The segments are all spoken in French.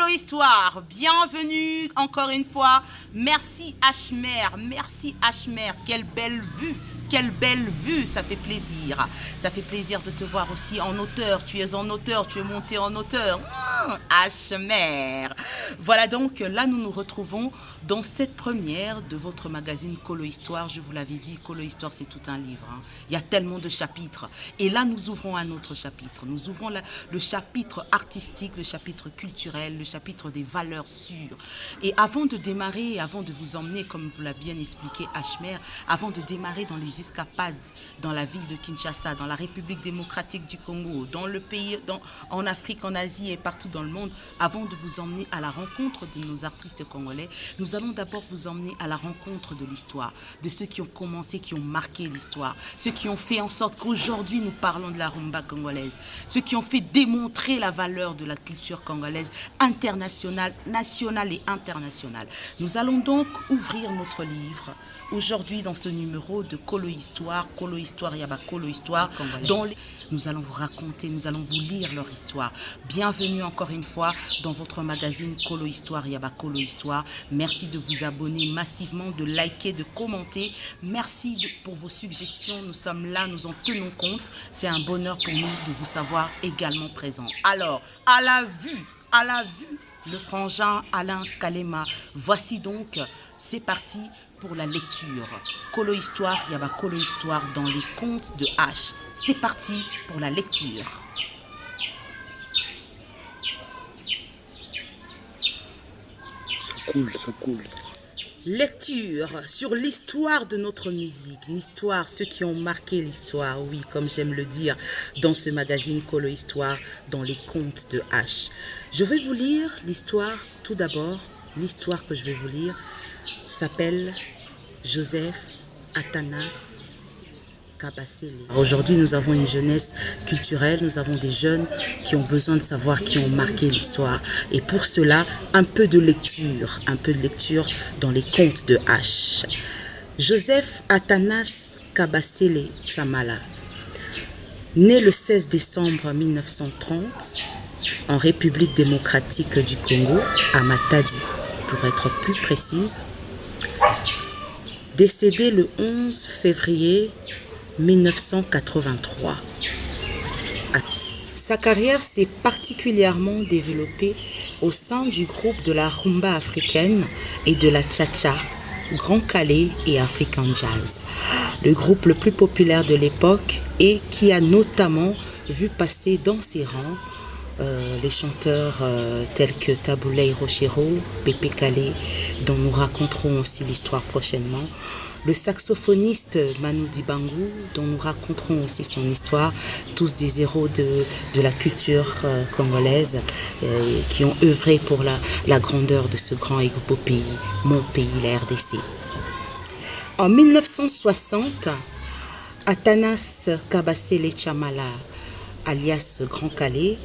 Colo Histoire, bienvenue encore une fois. Merci Ashmer, quelle belle vue. Quelle belle vue, ça fait plaisir. Ça fait plaisir de te voir aussi en auteur. Tu es en auteur, tu es monté en auteur. Ashmer. Voilà donc, là nous nous retrouvons dans cette première de votre magazine Colo Histoire. Je vous l'avais dit, Colo Histoire c'est tout un livre. Il y a tellement de chapitres. Et là nous ouvrons un autre chapitre. Nous ouvrons le chapitre artistique, le chapitre culturel, le chapitre des valeurs sûres. Et avant de démarrer, avant de vous emmener, comme vous l'a bien expliqué Ashmer, avant de démarrer dans les escapades dans la ville de Kinshasa, dans la République démocratique du Congo, dans le pays, en Afrique, en Asie et partout dans le monde, avant de vous emmener à la rencontre de nos artistes congolais, nous allons d'abord vous emmener à la rencontre de l'histoire, de ceux qui ont commencé, qui ont marqué l'histoire, ceux qui ont fait en sorte qu'aujourd'hui nous parlons de la rumba congolaise, ceux qui ont fait démontrer la valeur de la culture congolaise internationale, nationale et internationale. Nous allons donc ouvrir notre livre aujourd'hui dans ce numéro de Colo Histoire, Yaba Colo Histoire, dont nous allons vous raconter, nous allons vous lire leur histoire. Bienvenue encore une fois dans votre magazine Colo Histoire, Yaba Colo Histoire. Merci de vous abonner massivement, de liker, de commenter. Merci pour vos suggestions. Nous sommes là, nous en tenons compte. C'est un bonheur pour nous de vous savoir également présent. Alors, à la vue, le frangin Alain Kalema. Voici donc, c'est parti pour la lecture. Colo Histoire, Yaba Colo Histoire dans les contes de H. C'est parti pour la lecture. Ça coule. Lecture sur l'histoire de notre musique, l'histoire, ceux qui ont marqué l'histoire, oui, comme j'aime le dire, dans ce magazine Colo Histoire, dans les contes de H. Je vais vous lire l'histoire, tout d'abord, l'histoire que je vais vous lire s'appelle Joseph Athanas Kabasele. Aujourd'hui, nous avons une jeunesse culturelle, nous avons des jeunes qui ont besoin de savoir qui ont marqué l'histoire. Et pour cela, un peu de lecture dans les contes de H. Joseph Athanas Kabasele Chamala, né le 16 décembre 1930 en République démocratique du Congo, à Matadi, pour être plus précise, décédé le 11 février 1983. Sa carrière s'est particulièrement développée au sein du groupe de la rumba africaine et de la cha-cha, Grand Calais et African Jazz, le groupe le plus populaire de l'époque et qui a notamment vu passer dans ses rangs les chanteurs tels que Taboulay Rochero, Pépé Calais, dont nous raconterons aussi l'histoire prochainement, le saxophoniste Manu Dibango, dont nous raconterons aussi son histoire, tous des héros de la culture congolaise qui ont œuvré pour la grandeur de ce grand et beau pays, mon pays, la RDC. En 1960, Athanas Kabasele Chamala, alias Grand Calais,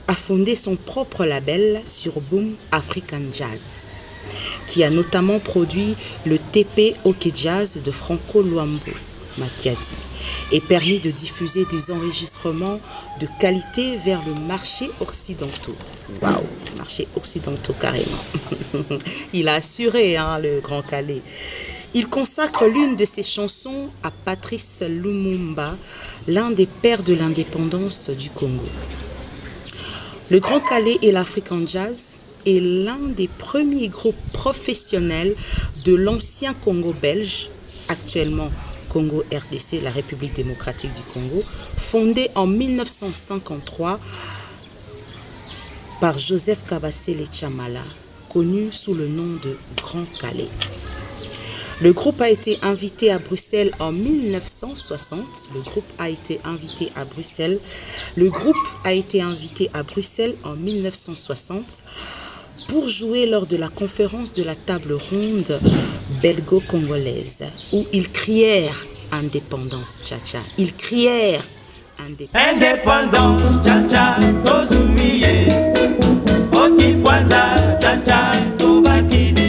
a fondé son propre label sur Boom African Jazz, qui a notamment produit le TP OK Jazz de Franco Luambo Makiadi et permis de diffuser des enregistrements de qualité vers le marché occidentaux. Waouh, marché occidentaux carrément. Il a assuré le Grand Calais. Il consacre l'une de ses chansons à Patrice Lumumba, l'un des pères de l'indépendance du Congo. Le Grand Calais et l'African Jazz est l'un des premiers groupes professionnels de l'ancien Congo belge, actuellement Congo RDC, la République démocratique du Congo, fondé en 1953 par Joseph Kabasele Chamala, connu sous le nom de Grand Calais. Le groupe a été invité à Bruxelles en 1960. Le groupe a été invité à Bruxelles en 1960 pour jouer lors de la conférence de la table ronde belgo-congolaise où ils crièrent indépendance tcha-tcha. Ils crièrent indépendance tcha-tcha, tozumiye, okikwanza tcha-tcha, tobakidi.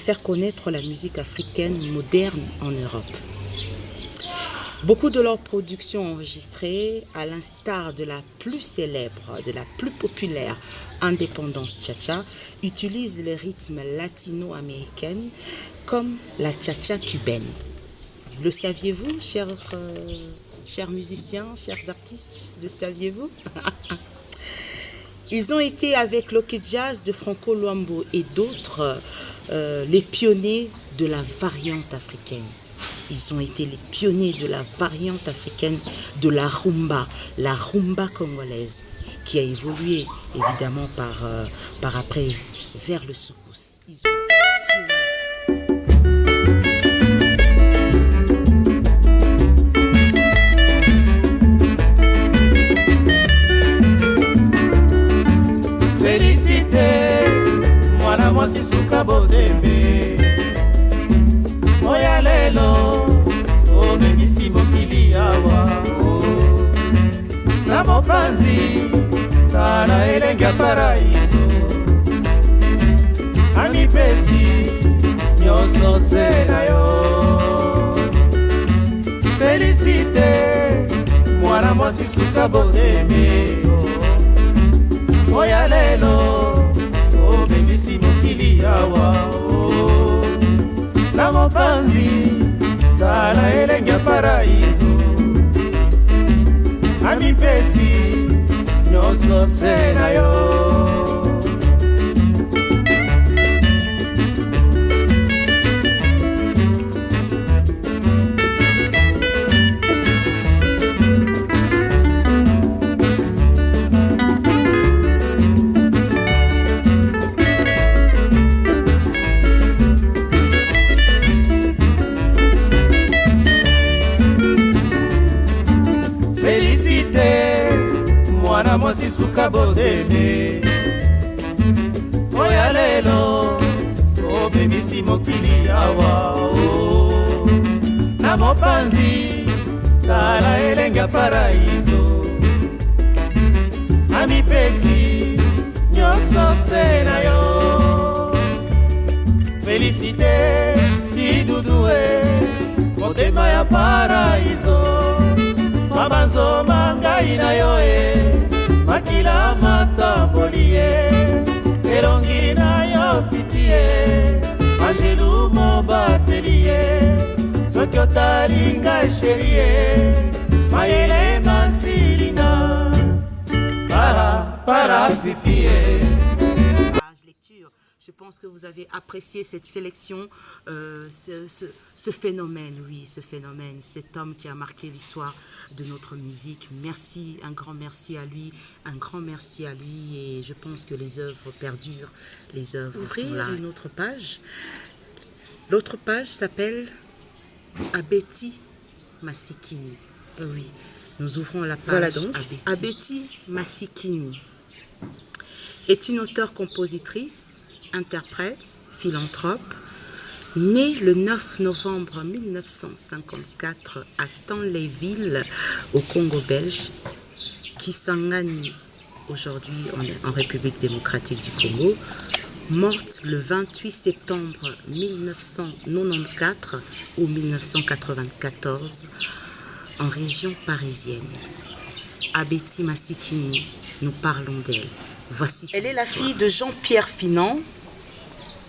faire connaître la musique africaine moderne en Europe. Beaucoup de leurs productions enregistrées, à l'instar de la plus célèbre, de la plus populaire Indépendance Cha-Cha, utilisent le rythme latino-américain comme la cha-cha cubaine. Le saviez-vous, chers musiciens, chers artistes, le saviez-vous? Ils ont été avec l'Ok Jazz de Franco Luambo et d'autres les pionniers de la variante africaine. Ils ont été les pionniers de la variante africaine de la rumba congolaise, qui a évolué évidemment par après vers le soukous. Ils ont été Félicité, mwana mwasi suka bodembe oya lelo omemisi mokili awa na mopanzi tala elenge ya paraiso amipesi nyonso se na yo. Félicité, mwana mwasi suka bodembe oya lelo omemisi mokili awa na mopanzi tala elenge ya paraiso amipesi nyonso se na yo. Mwana mwasi suka bodeme oya lelo obebisi mokili awa na mopanzi tala elenge ya paraiso amipesi nyonso se na yo. Félicité, didudue motema ya paraiso mabanzo mangai na yo makila matamboli elongi na yo fiti angelu mobateli soki otali ngai sheri mayele masilinga para fifi. Je pense que vous avez apprécié cette sélection, ce phénomène, oui, ce phénomène, cet homme qui a marqué l'histoire de notre musique. Merci, un grand merci à lui, et je pense que les œuvres perdurent, les œuvres sont là. Une autre page. L'autre page s'appelle Abeti Masikini. Oui, nous ouvrons la page. Voilà donc, Abeti Masikini est une auteure-compositrice, interprète, philanthrope, née le 9 novembre 1954 à Stanleyville, au Congo belge, Kisangani, aujourd'hui on est en République démocratique du Congo, morte le 28 septembre 1994 ou 1994 en région parisienne. Abeti Masikini, nous parlons d'elle. Voici. Elle est la fille de Jean-Pierre Finan,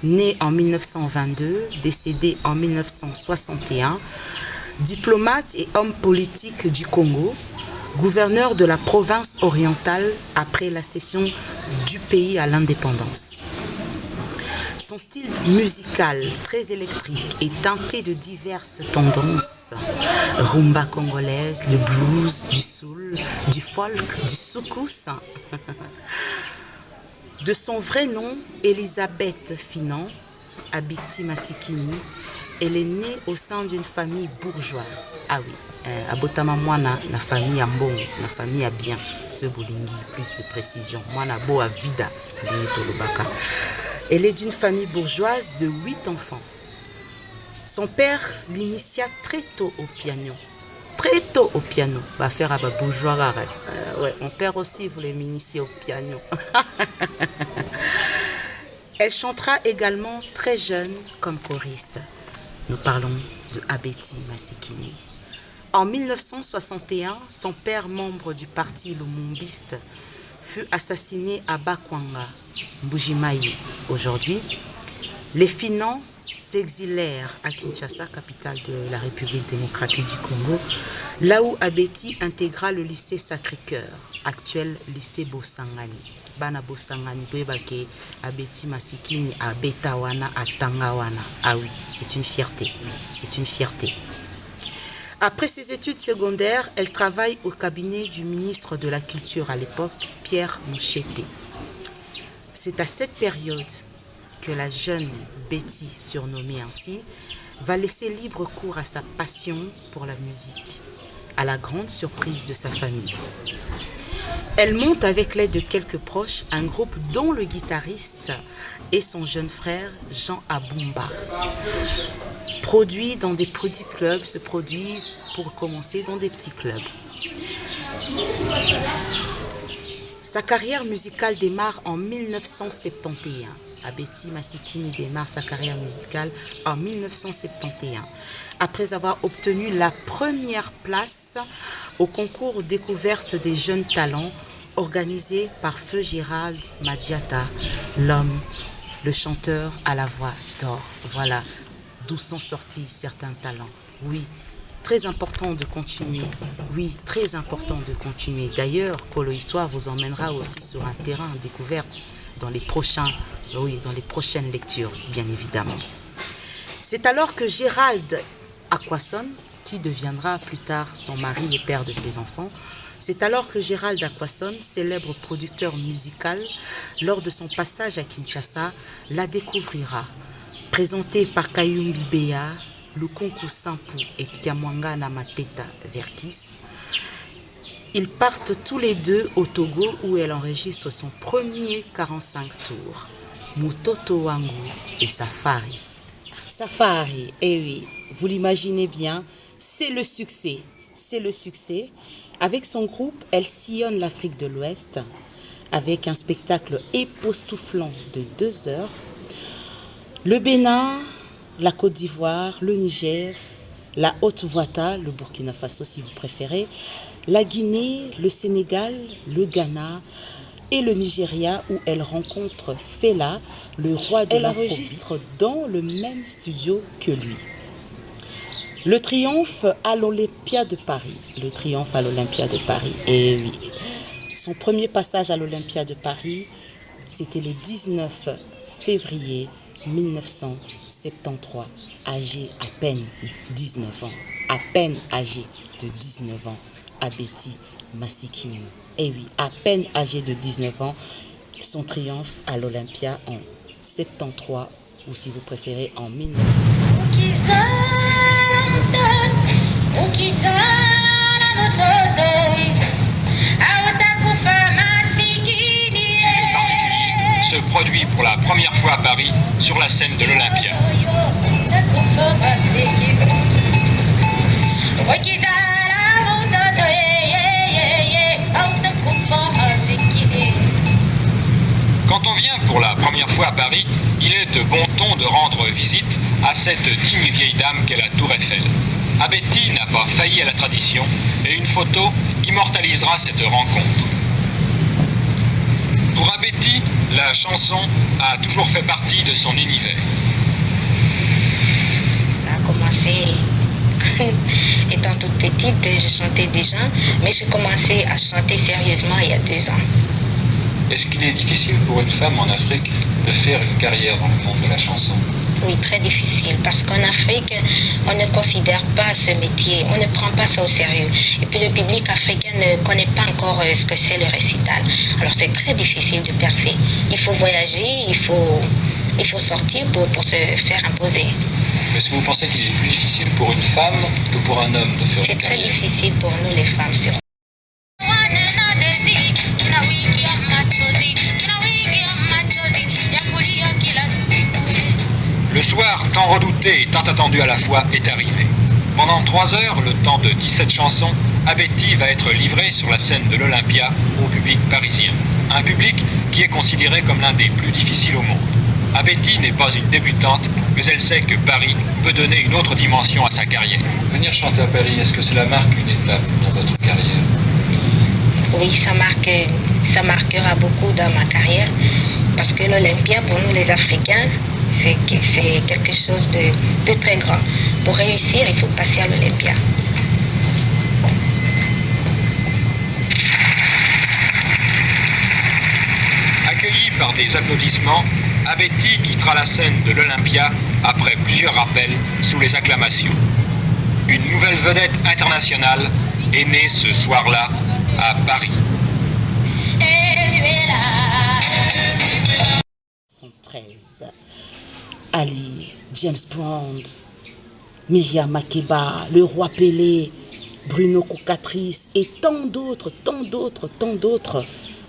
né en 1922, décédé en 1961, diplomate et homme politique du Congo, gouverneur de la province orientale après la cession du pays à l'indépendance. Son style musical très électrique est teinté de diverses tendances, rumba congolaise, le blues, du soul, du folk, du soukous. De son vrai nom, Elisabeth Finan, Abeti Masikini, elle est née au sein d'une famille bourgeoise. Ah oui, abotama mwana na famille à bon, na famille à bien. Ce bolingi, plus de précision. Mwana bo a vida, tolobaka. Elle est d'une famille bourgeoise de 8 enfants. Son père l'initia très tôt au piano. Très tôt au piano. Va faire à bourgeois arrête. Ouais, mon père aussi voulait m'initier au piano. Elle chantera également très jeune comme choriste. Nous parlons de Abeti Masikini. En 1961, son père, membre du parti lumumbiste, fut assassiné à Bakwanga, Mbujimayi. Aujourd'hui, les Finans s'exilèrent à Kinshasa, capitale de la République démocratique du Congo, là où Abeti intégra le lycée Sacré-Cœur, actuel lycée Bosangani. Bana Bosangani, Bebake, Abeti Masikini, à Betawana, à Tangawana. Ah oui, c'est une fierté, c'est une fierté. Après ses études secondaires, elle travaille au cabinet du ministre de la Culture à l'époque, Pierre Moucheté. C'est à cette période que la jeune Betty, surnommée ainsi, va laisser libre cours à sa passion pour la musique, à la grande surprise de sa famille. Elle monte avec l'aide de quelques proches un groupe dont le guitariste et son jeune frère Jean Abumba. Produits dans des petits clubs, se produisent pour commencer dans des petits clubs. Sa carrière musicale démarre en 1971. Abeti Masikini démarre sa carrière musicale en 1971. Après avoir obtenu la première place au concours découverte des jeunes talents organisé par Feu Gérald Madiata, l'homme, le chanteur à la voix d'or. Voilà d'où sont sortis certains talents. Oui, très important de continuer. Oui, très important de continuer. D'ailleurs, Colo Histoire vous emmènera aussi sur un terrain de découverte dans les prochaines lectures, bien évidemment. C'est alors que Gérald Aquasson, qui deviendra plus tard son mari et père de ses enfants, c'est alors que Gérald Aquasson, célèbre producteur musical, lors de son passage à Kinshasa, la découvrira. Présenté par Kayumbi Bea, Lukunku Sampu et Kiamwanga Mateta Verkis, ils partent tous les deux au Togo où elle enregistre son premier 45 tours, Mutoto Wangu et Safari. Safari, eh oui, vous l'imaginez bien, c'est le succès. C'est le succès. Avec son groupe, elle sillonne l'Afrique de l'Ouest avec un spectacle époustouflant de 2 heures. Le Bénin, la Côte d'Ivoire, le Niger, la Haute-Volta, le Burkina Faso si vous préférez, la Guinée, le Sénégal, le Ghana et le Nigeria où elle rencontre Fela, le roi de l'Afrobeat. Elle enregistre dans le même studio que lui. Le triomphe à l'Olympia de Paris. Le triomphe à l'Olympia de Paris. Et oui, son premier passage à l'Olympia de Paris, c'était le 19 février 1973, âgé à peine 19 ans. À peine âgé de 19 ans, Abeti Masikini. Et oui, à peine âgé de 19 ans, son triomphe à l'Olympia en 73, ou si vous préférez en 1960. Se produit pour la première fois à Paris sur la scène de l'Olympia. Quand on vient pour la première fois à Paris, il est de bon ton de rendre visite à cette digne vieille dame qu'est la Tour Eiffel. Abeti n'a pas failli à la tradition et une photo immortalisera cette rencontre. Pour Abeti, la chanson a toujours fait partie de son univers. Ça a commencé étant toute petite, je chantais déjà, mais j'ai commencé à chanter sérieusement il y a 2 ans. Est-ce qu'il est difficile pour une femme en Afrique de faire une carrière dans le monde de la chanson? Oui, très difficile, parce qu'en Afrique, on ne considère pas ce métier, on ne prend pas ça au sérieux. Et puis le public africain ne connaît pas encore ce que c'est le récital. Alors c'est très difficile de percer. Il faut voyager, il faut sortir pour se faire imposer. Est-ce que vous pensez qu'il est plus difficile pour une femme que pour un homme de faire une carrière? C'est très difficile pour nous les femmes, surtout. Le soir, tant redouté et tant attendu à la fois, est arrivé. Pendant 3 heures, le temps de 17 chansons, Abeti va être livrée sur la scène de l'Olympia au public parisien. Un public qui est considéré comme l'un des plus difficiles au monde. Abeti n'est pas une débutante, mais elle sait que Paris peut donner une autre dimension à sa carrière. Venir chanter à Paris, est-ce que cela marque une étape dans votre carrière? Oui, ça marquera beaucoup dans ma carrière, parce que l'Olympia, pour nous les Africains, c'est quelque chose de très grand. Pour réussir, il faut passer à l'Olympia. Accueilli par des applaudissements, Abeti quittera la scène de l'Olympia après plusieurs rappels sous les acclamations. Une nouvelle vedette internationale est née ce soir-là à Paris. Sont 13. Ali, James Bond, Myriam Makeba, le roi Pelé, Bruno Cocatrice et tant d'autres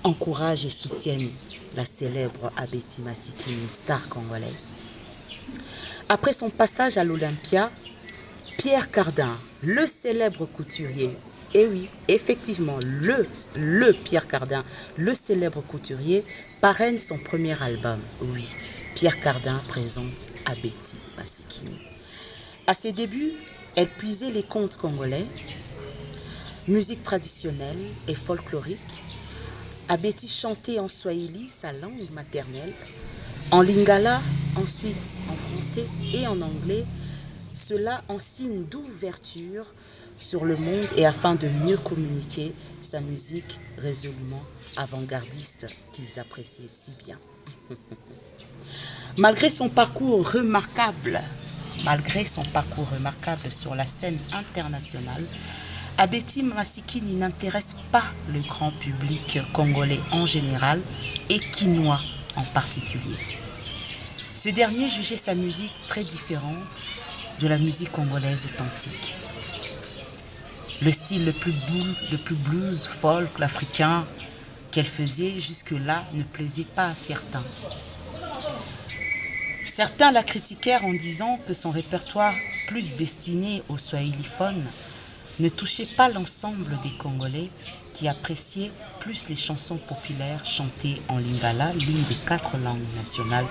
encouragent et soutiennent la célèbre Abeti Masikini, star congolaise. Après son passage à l'Olympia, Pierre Cardin, le célèbre couturier, et oui, effectivement, le Pierre Cardin, le célèbre couturier, parraine son premier album. Oui, Pierre Cardin présente Abeti Masikini. À ses débuts, elle puisait les contes congolais, musique traditionnelle et folklorique. Abeti chantait en swahili, sa langue maternelle, en lingala, ensuite en français et en anglais, cela en signe d'ouverture sur le monde et afin de mieux communiquer sa musique résolument avant-gardiste qu'ils appréciaient si bien. Malgré son parcours remarquable sur la scène internationale, Abeti Masikini n'intéresse pas le grand public congolais en général et quinois en particulier. Ce dernier jugeait sa musique très différente de la musique congolaise authentique. Le style le plus blues, folk, l'africain qu'elle faisait jusque-là ne plaisait pas à certains. Certains la critiquèrent en disant que son répertoire, plus destiné aux swahiliphones, ne touchait pas l'ensemble des Congolais qui appréciaient plus les chansons populaires chantées en lingala, l'une des 4 langues nationales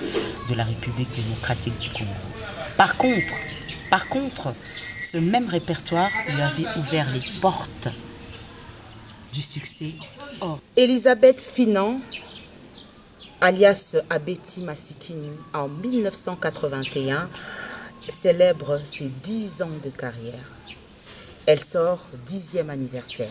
de la République démocratique du Congo. Par contre, ce même répertoire lui avait ouvert les portes du succès. Elisabeth Finan, alias Abeti Masikini, en 1981, célèbre ses 10 ans de carrière. Elle sort 10e anniversaire.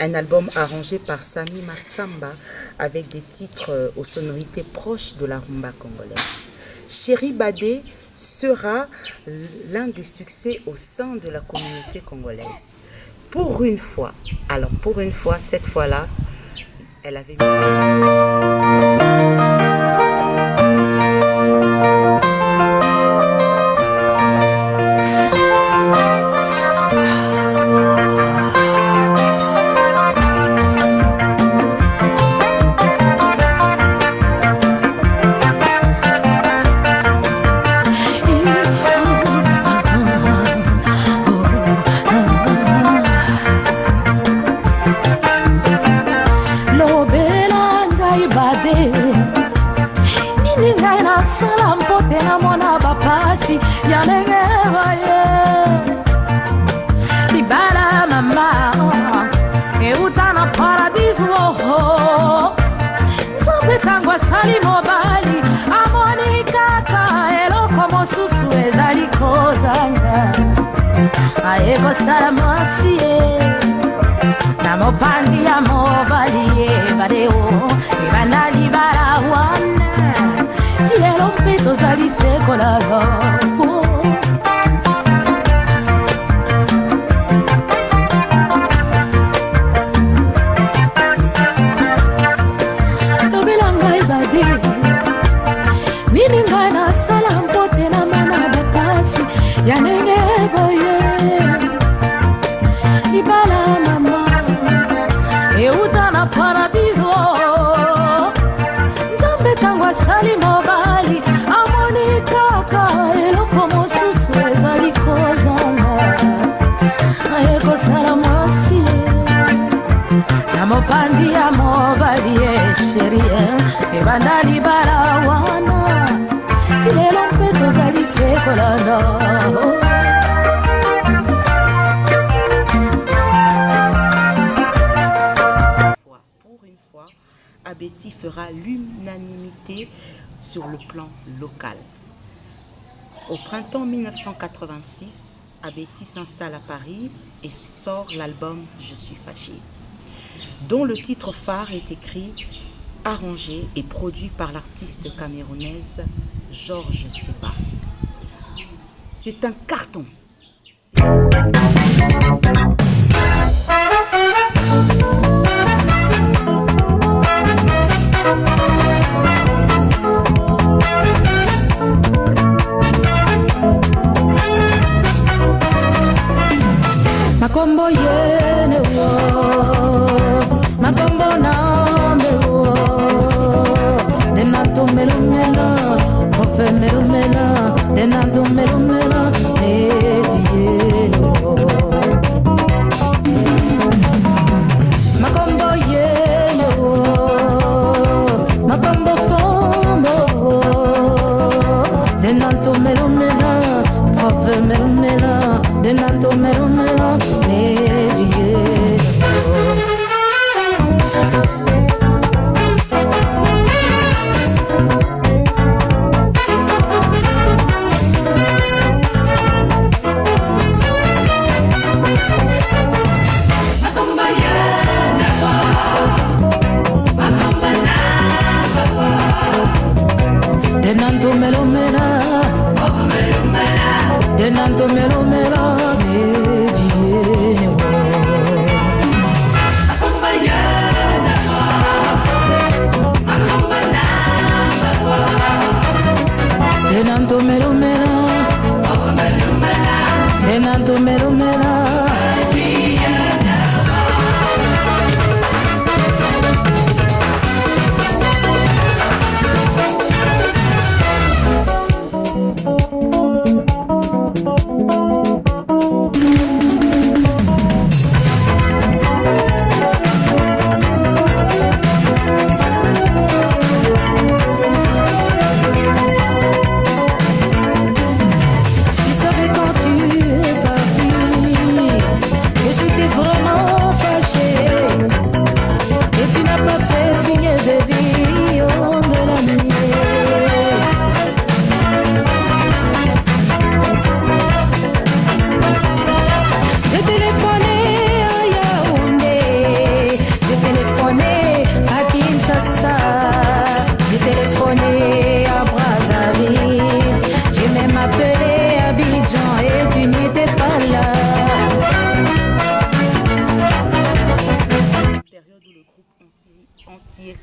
Un album arrangé par Sami Massamba avec des titres aux sonorités proches de la rumba congolaise. Chéri Badé sera l'un des succès au sein de la communauté congolaise. Pour une fois, cette fois-là, elle avait... Aego salamasie na mopandi ya mobalie badeo ebanali barawana tielo mpeto zali sekolalo lobelanga ebade mimi ngana sala mpote na mana bapasi ya ndenge boye ibala mama euta na paradiso nzambe tango asali mobali amoni kaka eloko mosusu ezali kozanga ayekosala mwasi na mopandi ya mobali esherie ebanda libala wana Pour une fois, Abeti fera l'unanimité sur le plan local. Au printemps 1986, Abeti s'installe à Paris et sort l'album Je suis fâché, dont le titre phare est écrit, arrangé et produit par l'artiste camerounaise Georges Seba. C'est un carton. Makombo yene wo, makombo nambe wo, denato melumela, ofe melumela, denato melumela, edielo. Makombo yene wo, makombo kombo wo, denato melumela, ofe melumela, denato melumela. Denanto melomela, denanto melomela, denanto melomela.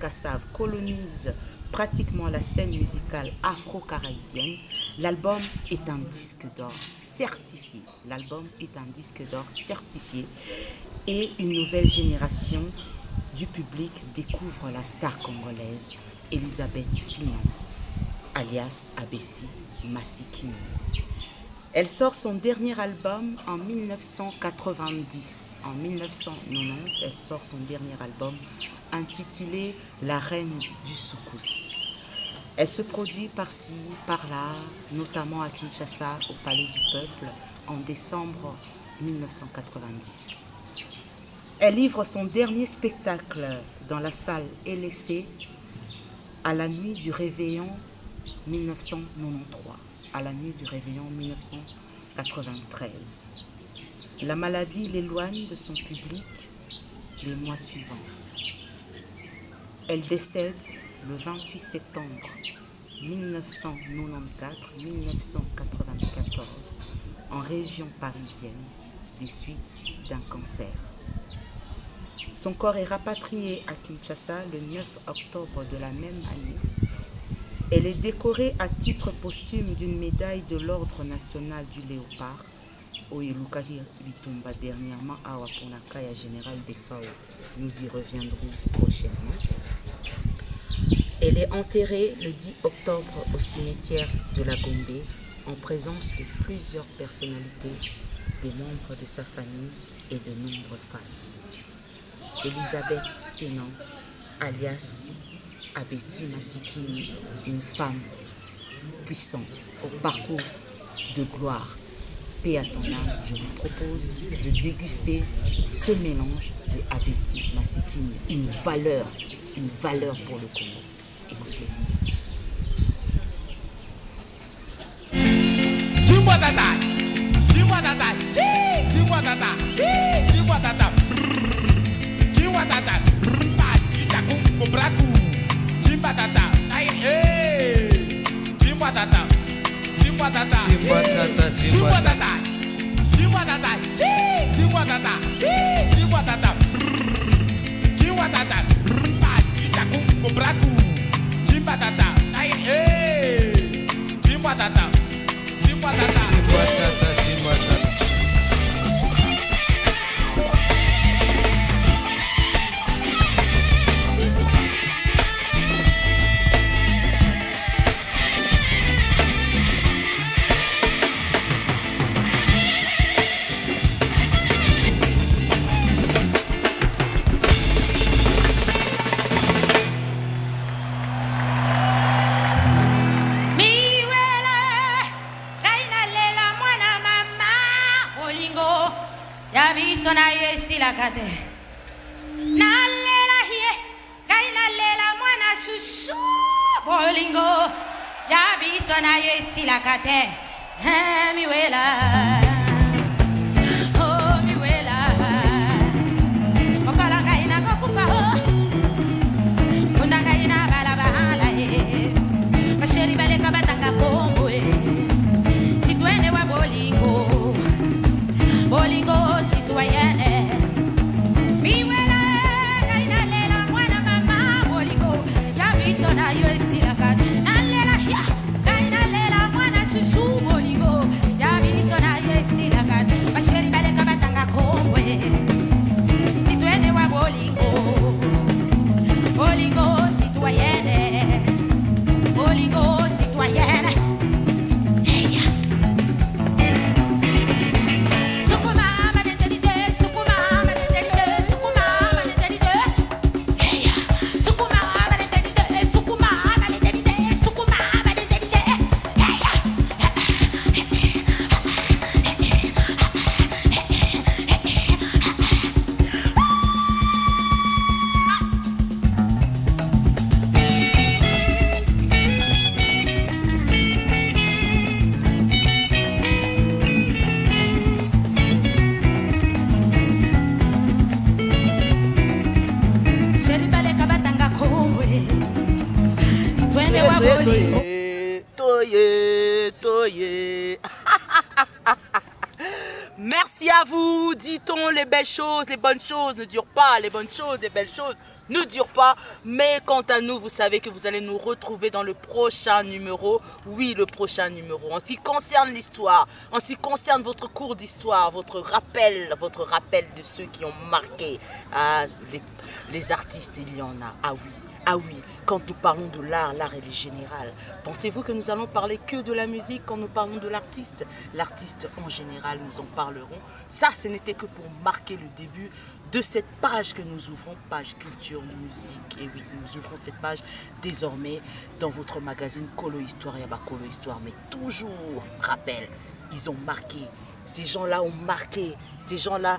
Kassav colonise pratiquement la scène musicale afro-caribéenne, l'album est un disque d'or certifié. L'album est un disque d'or certifié et une nouvelle génération du public découvre la star congolaise Elisabeth Finon, alias Abeti Masikini. Elle sort son dernier album en 1990. En 1990, elle sort son dernier album intitulé La Reine du Soukous. Elle se produit par-ci, par-là, notamment à Kinshasa, au Palais du Peuple, en décembre 1990. Elle livre son dernier spectacle dans la salle LSC à la nuit du réveillon 1993. À la nuit du réveillon 1993. La maladie l'éloigne de son public les mois suivants. Elle décède le 28 septembre 1994 en région parisienne des suites d'un cancer. Son corps est rapatrié à Kinshasa le 9 octobre de la même année. Elle est décorée à titre posthume d'une médaille de l'Ordre national du Léopard, Oyelukari Bitumba dernièrement à Waponakaya Général des FAO. Nous y reviendrons prochainement. Elle est enterrée le 10 octobre au cimetière de la Gombe en présence de plusieurs personnalités, des membres de sa famille et de nombreux fans. Elisabeth Finon, alias Abeti Masikini, une femme puissante au parcours de gloire. Paix à ton âme, je vous propose de déguster ce mélange de Abeti Masikini, une valeur pour le Congo. Écoutez. Dis-moi tata, dis-moi tata, dis-moi tata, dis-moi tata, dis-moi tata, dis-moi tata, dis-moi tata, dis-moi tata, dis-moi tata, dis-moi tata, dis-moi tata, dis-moi tata, dis-moi tata, dis-moi tata, dis-moi tata, dis-moi tata. Kate nalela hie kainalela mwana shushu bolingo ya biso na yesi la kate miwela oh miwela okala kaina kokufa kuna kaina balabala masheri bale kabatanga kongo sitwene wa bolingo bolingo citoyenne. Merci à vous, dit-on, les belles choses, les bonnes choses ne durent pas, les bonnes choses, les belles choses ne durent pas, mais quant à nous, vous savez que vous allez nous retrouver dans le prochain numéro, oui, le prochain numéro, en ce qui concerne l'histoire, en ce qui concerne votre cours d'histoire, votre rappel de ceux qui ont marqué, les artistes, il y en a, ah oui, quand nous parlons de l'art, l'art est général. Pensez-vous que nous allons parler que de la musique quand nous parlons de l'artiste? L'artiste en général, nous en parlerons. Ça, ce n'était que pour marquer le début de cette page que nous ouvrons, page culture, musique. Et oui, nous ouvrons cette page désormais dans votre magazine Kolo Histoire, Yaba Kolo Histoire. Mais toujours, rappel, ils ont marqué. Ces gens-là ont marqué. Ces gens-là,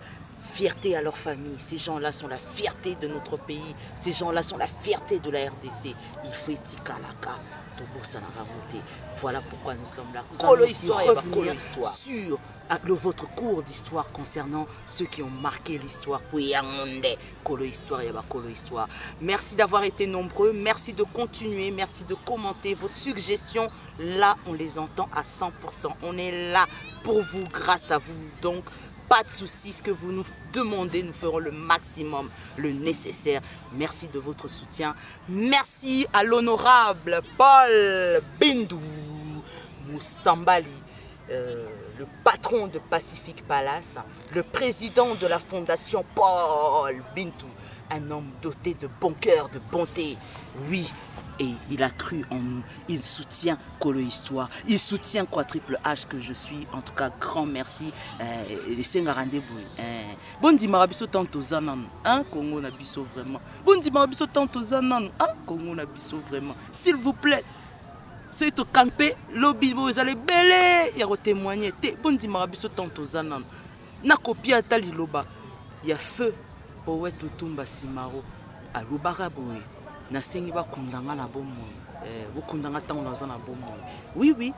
fierté à leur famille. Ces gens-là sont la fierté de notre pays. Ces gens-là sont la fierté de la RDC. Il faut Etikalaka. Voilà pourquoi nous sommes là. Nous allons aussi revenir sur votre cours d'histoire concernant ceux qui ont marqué l'histoire. Merci d'avoir été nombreux. Merci de continuer. Merci de commenter vos suggestions. Là, on les entend à 100%. On est là pour vous, grâce à vous. Donc, pas de soucis, ce que vous nous demandez, nous ferons le maximum, le nécessaire. Merci de votre soutien. Merci à l'honorable Paul Bindou Moussambali, le patron de Pacific Palace, le président de la fondation Paul Bintou, un homme doté de bon cœur, de bonté. Oui, et il a cru en nous. Il soutient Kolo Histoire. Il soutient Quadruple H que je suis. En tout cas, grand merci. Bon dimarabiso tanto zanan. Congo na biso vraiment. Bon dimarabiso tanto zanan. Congo na biso vraiment. S'il vous plaît. soki tokampe lobi boyo ezala ebele ya kotémoigne te bondimaka biso ntango toza nano nakopia ata liloba ya feu Poète Lutumba Simaro alobaka boye nasengi bakundanga na bomoi bokundanga ntango naza na bomoi oui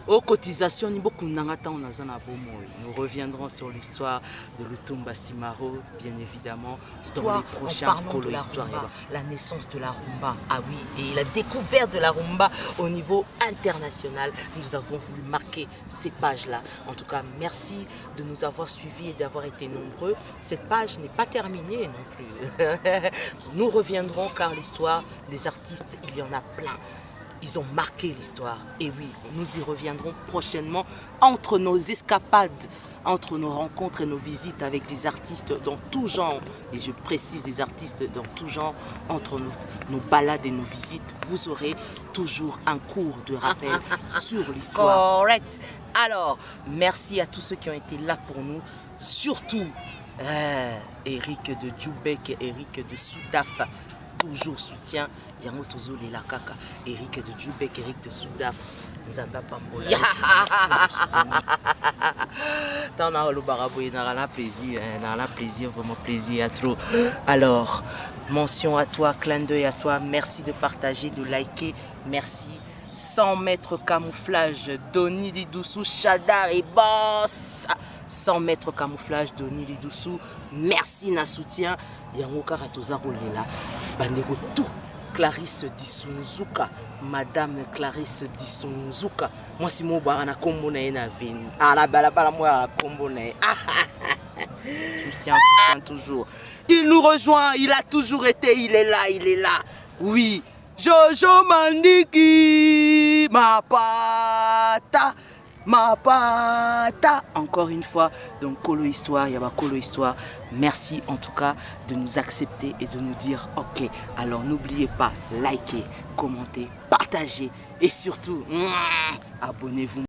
aux cotisations ni beaucoup nous reviendrons sur l'histoire de Lutumba Simaro, bien évidemment, dans les prochains Colo Histoire. La naissance de la rumba, ah oui, et la découverte de la rumba au niveau international. Nous avons voulu marquer ces pages-là. En tout cas, merci de nous avoir suivis et d'avoir été nombreux. Cette page n'est pas terminée non plus. Nous reviendrons car l'histoire, les artistes, il y en a plein. Ils ont marqué l'histoire. Et oui, nous y reviendrons prochainement entre nos escapades, entre nos rencontres et nos visites avec des artistes dans tout genre. Et je précise des artistes dans tout genre. Entre nos balades et nos visites, vous aurez toujours un cours de rappel sur l'histoire. Correct. Alors, merci à tous ceux qui ont été là pour nous. Surtout, Eric de Djoubek, Eric de Soudaf, toujours soutien. Yango tozoli la kaka Eric de Djoubek, Eric de Soudaf, Nzamba Pambola. T'en as le baraboué, n'a plaisir, vraiment plaisir à trop. Alors, mention à toi, clin d'œil à toi, merci de partager, de liker, merci. 100 mètres camouflage, Doni Lidoussou, Chadar et Boss. 100 mètres camouflage, Doni Lidoussou, merci na soutien. Yango karatoza rolela, bandeko tout. Clarisse Dissunzuka, Madame Clarisse Dissunzuka. Moi, si mon bar na combo na ena veni. Ah la balabala moi la combo na. Soutien toujours. Il nous rejoint, il a toujours été, il est là. Oui. Jojo Mandiki, ma pata. Encore une fois, donc Colo Histoire, il y a Colo Histoire. Merci en tout cas de nous accepter et de nous dire ok. Alors n'oubliez pas, likez, commentez, partagez et surtout, abonnez-vous.